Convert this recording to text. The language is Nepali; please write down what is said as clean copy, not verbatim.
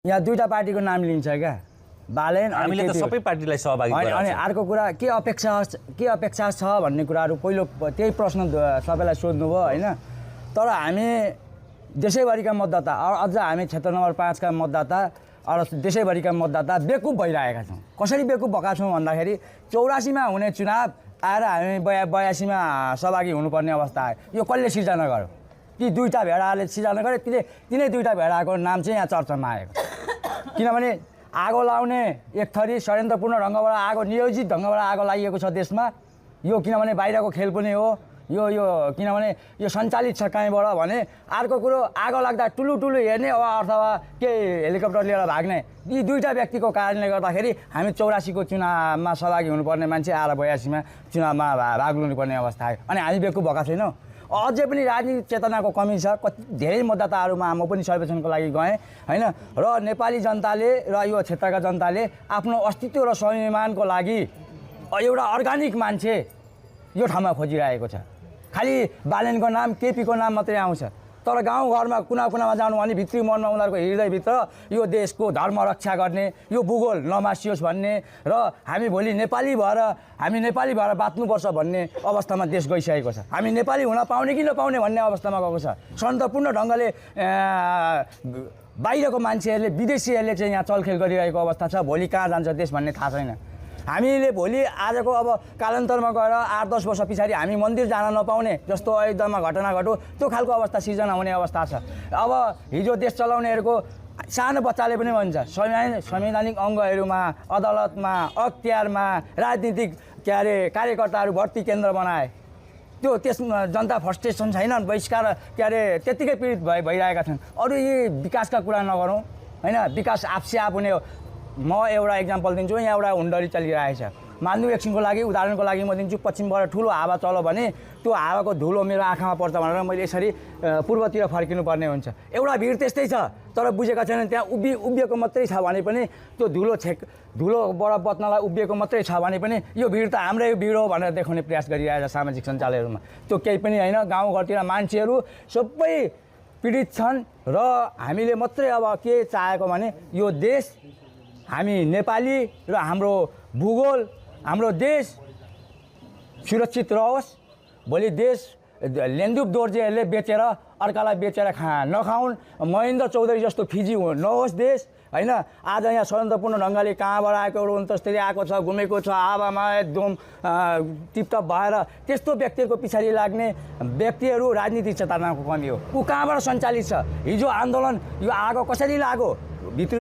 यहाँ दुईटा पार्टीको नाम लिन्छ क्या बालेन हामीले त सबै पार्टीलाई सहभागी गराउँछौँ। अनि अर्को कुरा के अपेक्षा छ भन्ने कुराहरू पहिलो त्यही प्रश्न सबैलाई सोध्नु भयो हैन। तर हामी देशैभरिका मतदाता अझ हामी क्षेत्र नम्बर 5 का मतदाता देशैभरिका मतदाता बेकुब भइरहेका छौँ। कसरी बेकुब भएका छौँ भन्दाखेरि 84 मा हुने चुनाव आएर हामी 82 मा सहभागी हुनुपर्ने अवस्था आयो। यो कसले सिर्जना गर्यो? ती दुईटा भेडाले सिर्जना गरे। तिनै दुईटा भेडाको नाम चाहिँ यहाँ चर्चामा आएको। किनभने आगो लाउने एक थरी षड्यन्त्रपूर्ण ढङ्गबाट आगो नियोजित ढङ्गबाट आगो लागिएको छ देशमा। यो किनभने बाहिरको खेल पनि हो। यो किनभने यो सञ्चालित छ कहीँबाट भने। अर्को कुरो आगो लाग्दा टुलु हेर्ने अथवा के हेलिकप्टर लिएर भाग्ने। यी दुईटा व्यक्तिको कारणले गर्दाखेरि हामी 84 को चुनावमा सहभागी हुनुपर्ने मान्छे आएर 82 मा चुनावमा भाग लिनुपर्ने अवस्था आयो। अनि हामी बेकुब भएका छैनौँ। अझै पनि राजनीतिक चेतनाको कमी छ। धेरै मतदाताहरूमा म पनि सर्वेक्षणको लागि गएँ हैन। र नेपाली जनताले र यो क्षेत्रका जनताले आफ्नो अस्तित्व र स्वाभिमानको लागि एउटा अर्गानिक मान्छे यो ठाउँमा खोजिरहेको छ। खालि बालेनको नाम केपीको नाम मात्रै आउँछ। तर गाउँघरमा कुनामा जानु भने भित्री मनमा उनीहरूको हृदयभित्र यो देशको धर्म रक्षा गर्ने यो भूगोल नमासियोस् भन्ने र हामी भोलि नेपाली भएर बाँच्नुपर्छ भन्ने अवस्थामा देश गइसकेको छ। हामी नेपाली हुन पाउने कि नपाउने भन्ने अवस्थामा गएको छ। षड्यन्त्रपूर्ण ढङ्गले बाहिरको मान्छेहरूले विदेशीहरूले चाहिँ यहाँ चलखेल गरिरहेको अवस्था छ। भोलि कहाँ जान्छ देश भन्ने थाहा छैन। हामीले भोलि आजको अब कालान्तरमा गएर 8-10 वर्ष पछाडि हामी मन्दिर जान नपाउने जस्तो अयोध्यामा घटना घटो त्यो खालको अवस्था सिर्जना हुने अवस्था छ। अब हिजो देश चलाउनेहरूको सानो बच्चाले पनि भन्छ संवैधानिक अङ्गहरूमा अदालतमा अख्तियारमा राजनीतिक कार्यकर्ताहरू भर्ती केन्द्र बनाए। त्यसमा जनता फ्रस्ट्रेसन छैन, बहिष्कार त्यत्तिकै पीडित भइरहेका छन्। अरू यी विकासका कुरा नगरौँ हैन। विकास आफसे आफ हुने हो। म एउटा इक्जाम्पल दिन्छु। यहाँ एउटा हुन्डरी चलिरहेछ। मान्नु एकछिनको लागि उदाहरणको लागि म दिन्छु। पश्चिमबाट ठुलो हावा चल्यो भने त्यो हावाको धुलो मेरो आँखामा पर्छ भनेर मैले यसरी पूर्वतिर फर्किनुपर्ने हुन्छ। एउटा भिड त्यस्तै छ। तर बुझेका छैनन् त्यहाँ उभिएको मात्रै छ भने पनि त्यो धुलोबाट बच्नलाई उभिएको मात्रै छ भने पनि यो भिड त हाम्रै भिड हो भनेर देखाउने प्रयास गरिरहेछ सामाजिक सञ्जालहरूमा। त्यो केही पनि होइन। गाउँघरतिर मान्छेहरू सबै पीडित छन् र हामीले मात्रै अब के चाहेको भने यो देश हामी नेपाली र हाम्रो भूगोल हाम्रो देश सुरक्षित रहोस्। भोलि देश लेन्दुप दोर्जेहरूले बेचेर अर्कालाई बेचेर नखाउन्। महेन्द्र चौधरी जस्तो फिजी नहोस् देश हैन। आज यहाँ षड्यन्त्रपूर्ण ढङ्गले कहाँबाट आएको एउटा अन्तस्तरी आएको छ, घुमेको छ, हावामा एकदम टिपटप भएर त्यस्तो व्यक्तिहरूको पछाडि लाग्ने व्यक्तिहरू राजनीतिक चेतनाको कमी हो। ऊ कहाँबाट सञ्चालित छ? हिजो आन्दोलन यो आगो कसरी लाग्यो? भित्र